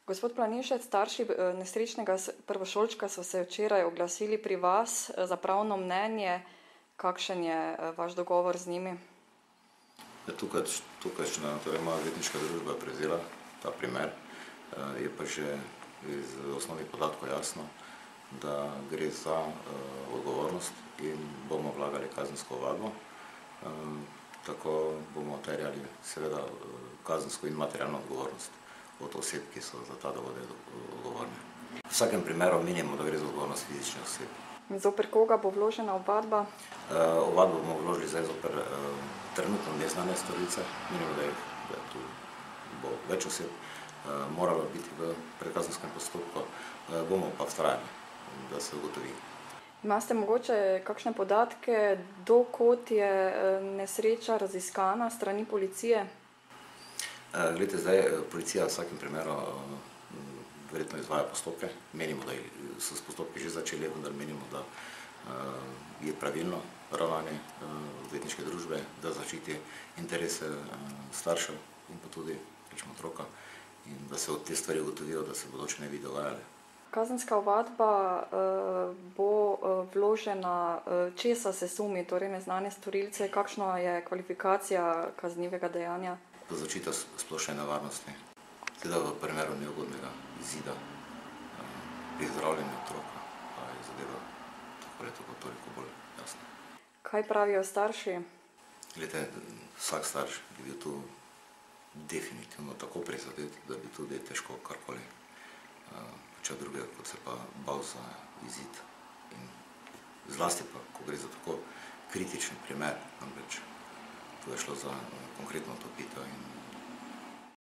Gospod Planinšec, starši nesrečnega prvošolčka so se včeraj oglasili pri vas za pravno mnenje. Kakšen je vaš dogovor z njimi? Tukajšnja, torej moja odvetniška družba je prevzela ta primer. Je pa že iz osnovnih podatkov jasno, da gre za odgovornost in bomo vlagali kazensko ovadbo. Tako bomo terjali seveda kazensko in materialno odgovornost od oseb, ki so za ta dogodek odgovorne. V vsakem primeru menimo, da gre za odgovornost fizične osebe. Zoper koga bo vložena ovadba? Ovadbo bomo vložili zdaj zoper trenutno neznane storilce. Menimo, da tu bo več oseb moralo biti v predkazenskem postopku. Bomo pa vztrajali, da se ugotovi. Imate mogoče kakšne podatke, dokot je nesreča raziskana strani policije? Glejte, zdaj policija v vsakem primeru verjetno izvaja postopke. Menimo, da so s postopki že začeli, vendar menimo, da je pravilno ravnanje odvetniške družbe, da zaščiti interese staršev in pa tudi otroka in da se od te stvari ugotovijo, da se bodoče ne bi dogajale. Kazenska ovadba bo vložena, česa se sumi, torej neznane storilce, kakšna je kvalifikacija kaznivega dejanja? Povzročitev splošne nevarnosti, seveda v primeru neugodnega izida pri zdravljenju otroka, pa je zadeva tako toliko bolj jasna. Kaj pravijo starši? Glejte, vsak starš bi bil tu definitivno tako prizadet, da bi tudi težko karkoli počel drugega, kot se pa bal za izid. In zlasti pa, ko gre za tako kritičen primer, namreč tu je šlo za konkretno utopitev in